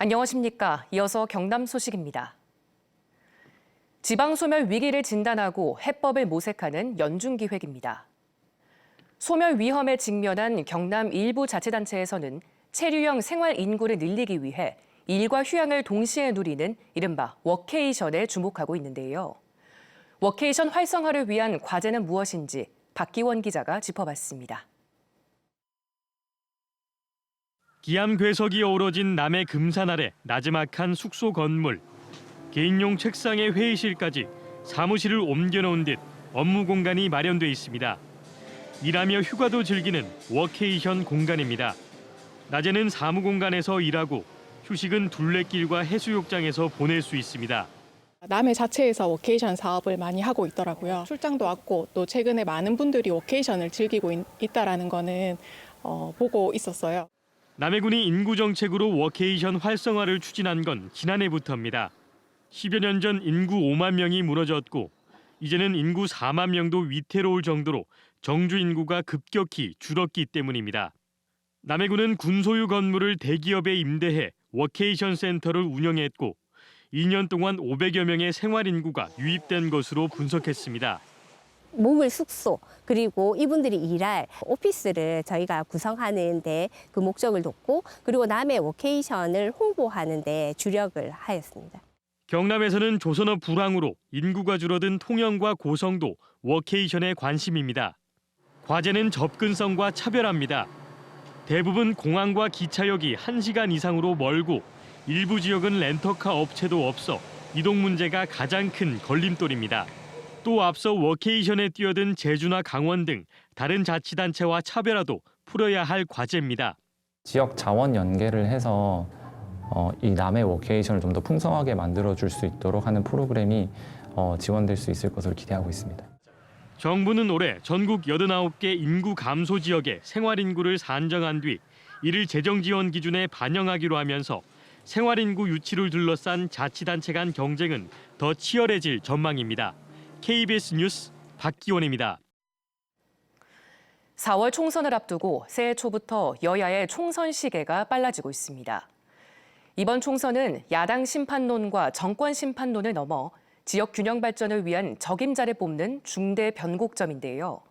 안녕하십니까. 이어서 경남 소식입니다. 지방소멸 위기를 진단하고 해법을 모색하는 연중기획입니다. 소멸 위험에 직면한 경남 일부 자치단체에서는 체류형 생활 인구를 늘리기 위해 일과 휴양을 동시에 누리는 이른바 워케이션에 주목하고 있는데요. 워케이션 활성화를 위한 과제는 무엇인지 박기원 기자가 짚어봤습니다. 기암괴석이 어우러진 남해 금산 아래 나지막한 숙소 건물. 개인용 책상에 회의실까지 사무실을 옮겨놓은 듯 업무 공간이 마련돼 있습니다. 일하며 휴가도 즐기는 워케이션 공간입니다. 낮에는 사무 공간에서 일하고 휴식은 둘레길과 해수욕장에서 보낼 수 있습니다. 남해 자체에서 워케이션 사업을 많이 하고 있더라고요. 출장도 왔고 또 최근에 많은 분들이 워케이션을 즐기고 있다라는 거는 보고 있었어요. 남해군이 인구 정책으로 워케이션 활성화를 추진한 건 지난해부터입니다. 10여 년 전 인구 5만 명이 무너졌고 이제는 인구 4만 명도 위태로울 정도로 정주 인구가 급격히 줄었기 때문입니다. 남해군은 군 소유 건물을 대기업에 임대해 워케이션 센터를 운영했고 2년 동안 500여 명의 생활 인구가 유입된 것으로 분석했습니다. 머물 숙소 그리고 이분들이 일할 오피스를 저희가 구성하는 데 그 목적을 뒀고 그리고 남해 워케이션을 홍보하는 데 주력을 하였습니다. 경남에서는 조선업 불황으로 인구가 줄어든 통영과 고성도 워케이션에 관심입니다. 과제는 접근성과 차별화입니다. 대부분 공항과 기차역이 1시간 이상으로 멀고 일부 지역은 렌터카 업체도 없어 이동 문제가 가장 큰 걸림돌입니다. 또 앞서 워케이션에 뛰어든 제주나 강원 등 다른 자치단체와 차별화도 풀어야 할 과제입니다. 지역 자원 연계를 해서 이 남해 워케이션을 좀 더 풍성하게 만들어줄 수 있도록 하는 프로그램이 지원될 수 있을 것으로 기대하고 있습니다. 정부는 올해 전국 89개 인구 감소 지역의 생활 인구를 산정한 뒤 이를 재정 지원 기준에 반영하기로 하면서 생활 인구 유치를 둘러싼 자치단체 간 경쟁은 더 치열해질 전망입니다. KBS 뉴스 박기원입니다. 4월 총선을 앞두고 새해 초부터 여야의 총선 시계가 빨라지고 있습니다. 이번 총선은 야당 심판론과 정권 심판론을 넘어 지역 균형 발전을 위한 적임자를 뽑는 중대 변곡점인데요.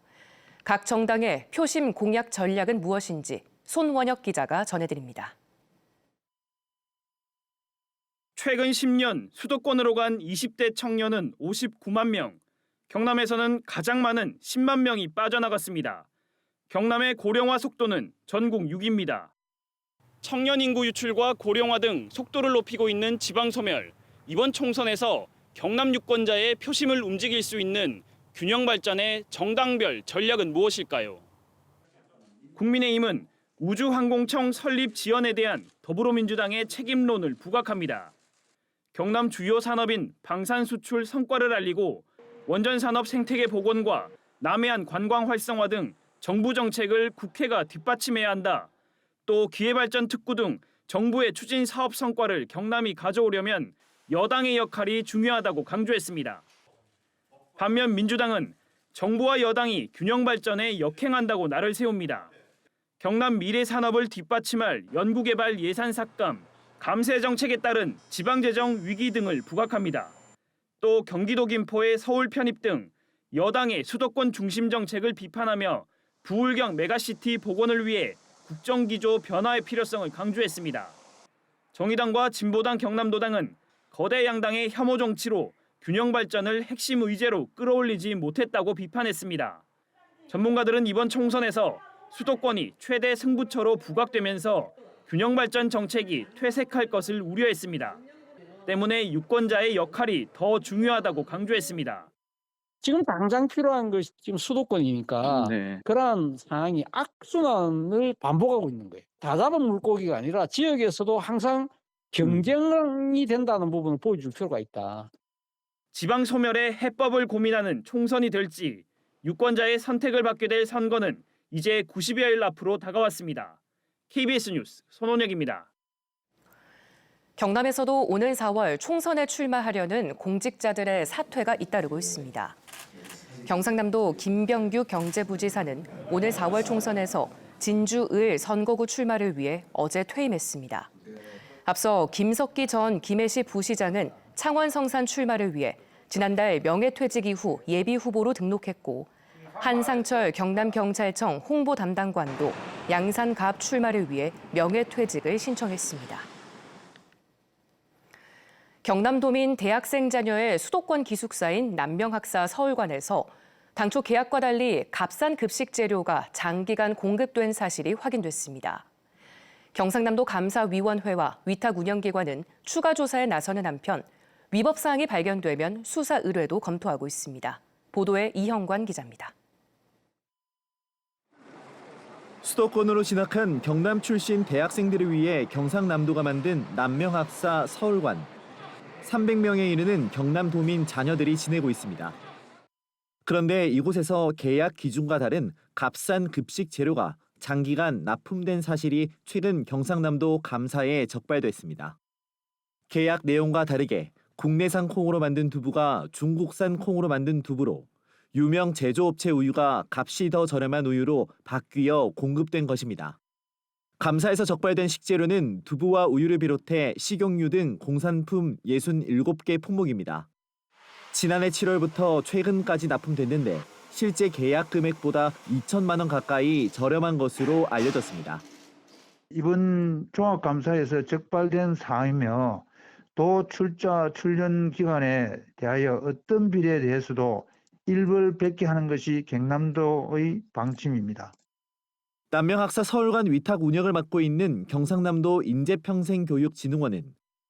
각 정당의 표심 공약 전략은 무엇인지 손원혁 기자가 전해드립니다. 최근 10년 수도권으로 간 20대 청년은 59만 명, 경남에서는 가장 많은 10만 명이 빠져나갔습니다. 경남의 고령화 속도는 전국 6위입니다. 청년 인구 유출과 고령화 등 속도를 높이고 있는 지방소멸. 이번 총선에서 경남 유권자의 표심을 움직일 수 있는 균형 발전의 정당별 전략은 무엇일까요? 국민의힘은 우주항공청 설립 지연에 대한 더불어민주당의 책임론을 부각합니다. 경남 주요 산업인 방산 수출 성과를 알리고 원전 산업 생태계 복원과 남해안 관광 활성화 등 정부 정책을 국회가 뒷받침해야 한다. 또 기회발전 특구 등 정부의 추진 사업 성과를 경남이 가져오려면 여당의 역할이 중요하다고 강조했습니다. 반면 민주당은 정부와 여당이 균형 발전에 역행한다고 날을 세웁니다. 경남 미래 산업을 뒷받침할 연구개발 예산 삭감, 감세 정책에 따른 지방재정 위기 등을 부각합니다. 또 경기도 김포의 서울 편입 등 여당의 수도권 중심 정책을 비판하며 부울경 메가시티 복원을 위해 국정기조 변화의 필요성을 강조했습니다. 정의당과 진보당 경남도당은 거대 양당의 혐오 정치로 균형 발전을 핵심 의제로 끌어올리지 못했다고 비판했습니다. 전문가들은 이번 총선에서 수도권이 최대 승부처로 부각되면서 균형 발전 정책이 퇴색할 것을 우려했습니다. 때문에 유권자의 역할이 더 중요하다고 강조했습니다. 지금 당장 필요한 것이 지금 수도권이니까 그러한 상황이 악순환을 반복하고 있는 거예요. 다 잡은 물고기가 아니라 지역에서도 항상 경쟁이 된다는 부분을 보여줄 필요가 있다. 지방 소멸의 해법을 고민하는 총선이 될지 유권자의 선택을 받게 될 선거는 이제 90여일 앞으로 다가왔습니다. KBS 뉴스 손원혁입니다. 경남에서도 오는 4월 총선에 출마하려는 공직자들의 사퇴가 잇따르고 있습니다. 경상남도 김병규 경제부지사는 오늘 4월 총선에서 진주 을 선거구 출마를 위해 어제 퇴임했습니다. 앞서 김석기 전 김해시 부시장은 창원 성산 출마를 위해 지난달 명예퇴직 이후 예비 후보로 등록했고 한상철 경남경찰청 홍보 담당관도 양산갑 출마를 위해 명예퇴직을 신청했습니다. 경남도민 대학생 자녀의 수도권 기숙사인 남명학사 서울관에서 당초 계약과 달리 값싼 급식 재료가 장기간 공급된 사실이 확인됐습니다. 경상남도 감사위원회와 위탁 운영기관은 추가 조사에 나서는 한편 위법 사항이 발견되면 수사 의뢰도 검토하고 있습니다. 보도에 이형관 기자입니다. 수도권으로 진학한 경남 출신 대학생들을 위해 경상남도가 만든 남명학사 서울관. 300명에 이르는 경남도민 자녀들이 지내고 있습니다. 그런데 이곳에서 계약 기준과 다른 값싼 급식 재료가 장기간 납품된 사실이 최근 경상남도 감사에 적발됐습니다. 계약 내용과 다르게 국내산 콩으로 만든 두부가 중국산 콩으로 만든 두부로 유명 제조업체 우유가 값이 더 저렴한 우유로 바뀌어 공급된 것입니다. 감사에서 적발된 식재료는 두부와 우유를 비롯해 식용유 등 공산품 67개 품목입니다. 지난해 7월부터 최근까지 납품됐는데 실제 계약 금액보다 2천만 원 가까이 저렴한 것으로 알려졌습니다. 이번 종합감사에서 적발된 사항이며 또 출연 기간에 대하여 어떤 비리에 대해서도 일벌백계하는 것이 경남도의 방침입니다. 남명학사 서울관 위탁 운영을 맡고 있는 경상남도 인재평생교육진흥원은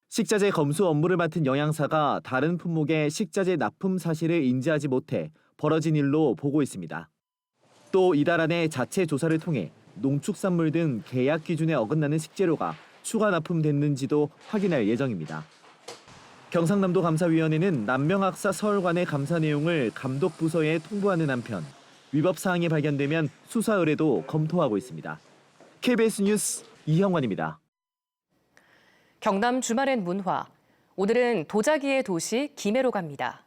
식자재 검수 업무를 맡은 영양사가 다른 품목의 식자재 납품 사실을 인지하지 못해 벌어진 일로 보고 있습니다. 또 이달 안에 자체 조사를 통해 농축산물 등 계약 기준에 어긋나는 식재료가 추가 납품됐는지도 확인할 예정입니다. 경상남도 감사위원회는 남명학사 서울관의 감사 내용을 감독부서에 통보하는 한편 위법 사항이 발견되면 수사 의뢰도 검토하고 있습니다. KBS 뉴스 이형관입니다. 경남 주말엔 문화. 오늘은 도자기의 도시 김해로 갑니다.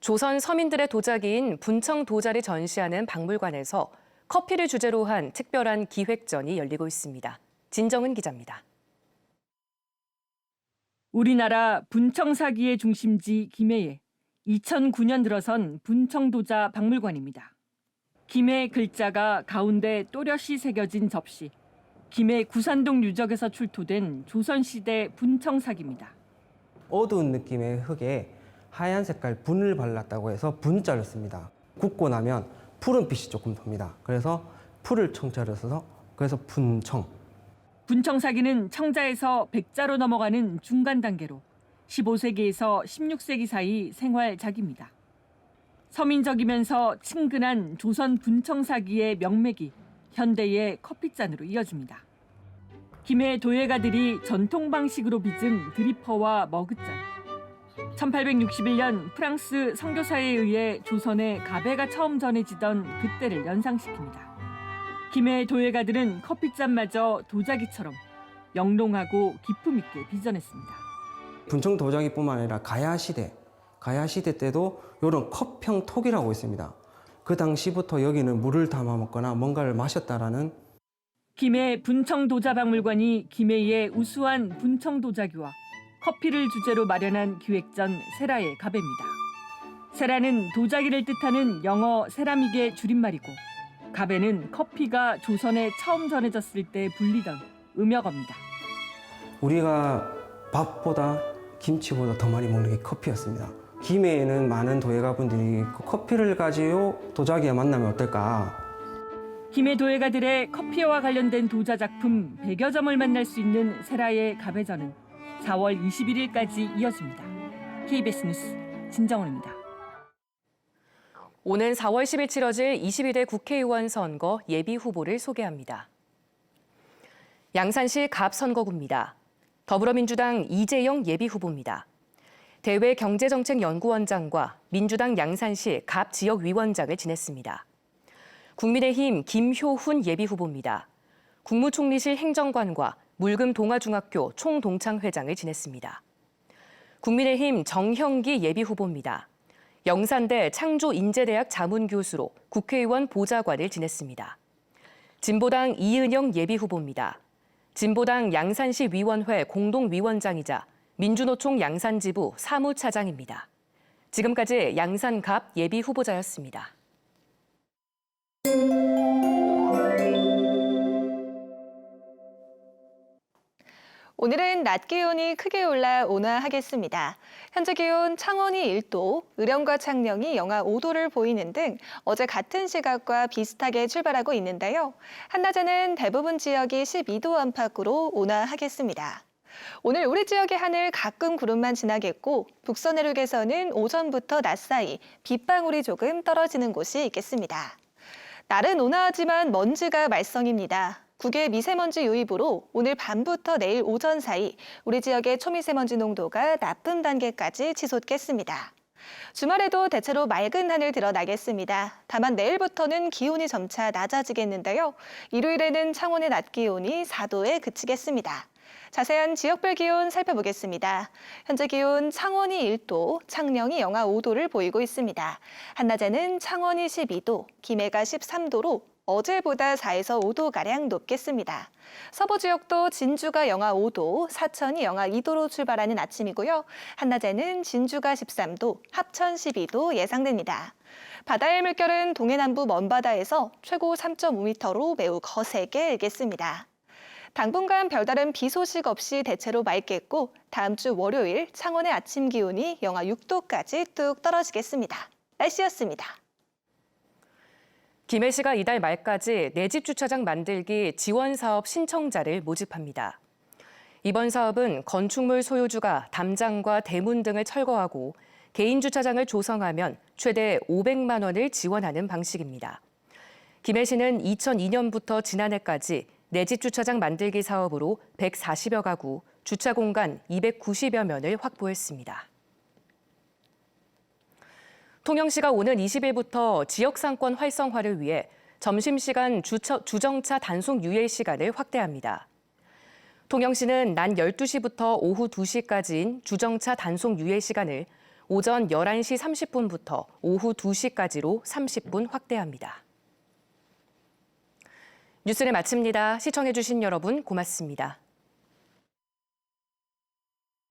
조선 서민들의 도자기인 분청 도자를 전시하는 박물관에서 커피를 주제로 한 특별한 기획전이 열리고 있습니다. 진정은 기자입니다. 우리나라 분청사기의 중심지 김해에 2009년 들어선 분청도자 박물관입니다. 김해 글자가 가운데 또렷이 새겨진 접시, 김해 구산동 유적에서 출토된 조선시대 분청사기입니다. 어두운 느낌의 흙에 하얀 색깔 분을 발랐다고 해서 분자를 씁니다. 굽고 나면 푸른빛이 조금 돕니다. 그래서 풀을 청자를 써서 그래서 분청. 분청사기는 청자에서 백자로 넘어가는 중간 단계로 15세기에서 16세기 사이 생활작입니다. 서민적이면서 친근한 조선 분청사기의 명맥이 현대의 커피잔으로 이어집니다. 김해 도예가들이 전통 방식으로 빚은 드리퍼와 머그잔. 1861년 프랑스 선교사에 의해 조선에 가배가 처음 전해지던 그때를 연상시킵니다. 김해 도예가들은 커피잔마저 도자기처럼 영롱하고 기품 있게 빚어냈습니다. 분청 도자기뿐만 아니라 가야시대 때도 이런 컵형 톡이라고 있습니다. 그 당시부터 여기는 물을 담아 먹거나 뭔가를 마셨다라는. 김해 분청도자박물관이 김해의 우수한 분청도자기와 커피를 주제로 마련한 기획전 세라의 가배입니다. 세라는 도자기를 뜻하는 영어 세라믹의 줄임말이고 가배는 커피가 조선에 처음 전해졌을 때 불리던 음역어입니다. 우리가 밥보다 김치보다 더 많이 먹는 게 커피였습니다. 김해에는 많은 도예가분들이 커피를 가지고 도자기와 만나면 어떨까? 김해 도예가들의 커피와 관련된 도자 작품 100여 점을 만날 수 있는 세라의 가배전은 4월 21일까지 이어집니다. KBS 뉴스 진정원입니다. 오는 4월 10일 치러질 22대 국회의원 선거 예비 후보를 소개합니다. 양산시 갑 선거구입니다. 더불어민주당 이재영 예비 후보입니다. 대외경제정책연구원장과 민주당 양산시 갑 지역위원장을 지냈습니다. 국민의힘 김효훈 예비 후보입니다. 국무총리실 행정관과 물금동아중학교 총동창회장을 지냈습니다. 국민의힘 정형기 예비 후보입니다. 영산대 창조인재대학 자문교수로 국회의원 보좌관을 지냈습니다. 진보당 이은영 예비 후보입니다. 진보당 양산시 위원회 공동위원장이자 민주노총 양산지부 사무차장입니다. 지금까지 양산갑 예비 후보자였습니다. 오늘은 낮 기온이 크게 올라 온화하겠습니다. 현재 기온 창원이 1도, 의령과 창녕이 영하 5도를 보이는 등 어제 같은 시각과 비슷하게 출발하고 있는데요. 한낮에는 대부분 지역이 12도 안팎으로 온화하겠습니다. 오늘 우리 지역의 하늘 가끔 구름만 지나겠고 북서 내륙에서는 오전부터 낮 사이 빗방울이 조금 떨어지는 곳이 있겠습니다. 날은 온화하지만 먼지가 말썽입니다. 국외 미세먼지 유입으로 오늘 밤부터 내일 오전 사이 우리 지역의 초미세먼지 농도가 나쁨 단계까지 치솟겠습니다. 주말에도 대체로 맑은 하늘 드러나겠습니다. 다만 내일부터는 기온이 점차 낮아지겠는데요. 일요일에는 창원의 낮 기온이 4도에 그치겠습니다. 자세한 지역별 기온 살펴보겠습니다. 현재 기온 창원이 1도, 창녕이 영하 5도를 보이고 있습니다. 한낮에는 창원이 12도, 김해가 13도로 어제보다 4에서 5도가량 높겠습니다. 서부 지역도 진주가 영하 5도, 사천이 영하 2도로 출발하는 아침이고요. 한낮에는 진주가 13도, 합천 12도 예상됩니다. 바다의 물결은 동해남부 먼바다에서 최고 3.5m로 매우 거세게 일겠습니다. 당분간 별다른 비 소식 없이 대체로 맑겠고 다음 주 월요일 창원의 아침 기온이 영하 6도까지 뚝 떨어지겠습니다. 날씨였습니다. 김해시가 이달 말까지 내 집 주차장 만들기 지원 사업 신청자를 모집합니다. 이번 사업은 건축물 소유주가 담장과 대문 등을 철거하고 개인 주차장을 조성하면 최대 500만 원을 지원하는 방식입니다. 김해시는 2002년부터 지난해까지 내 집 주차장 만들기 사업으로 140여 가구, 주차 공간 290여 면을 확보했습니다. 통영시가 오는 20일부터 지역상권 활성화를 위해 점심시간 주정차 단속 유예 시간을 확대합니다. 통영시는 낮 12시부터 오후 2시까지인 주정차 단속 유예 시간을 오전 11시 30분부터 오후 2시까지로 30분 확대합니다. 뉴스를 마칩니다. 시청해주신 여러분 고맙습니다.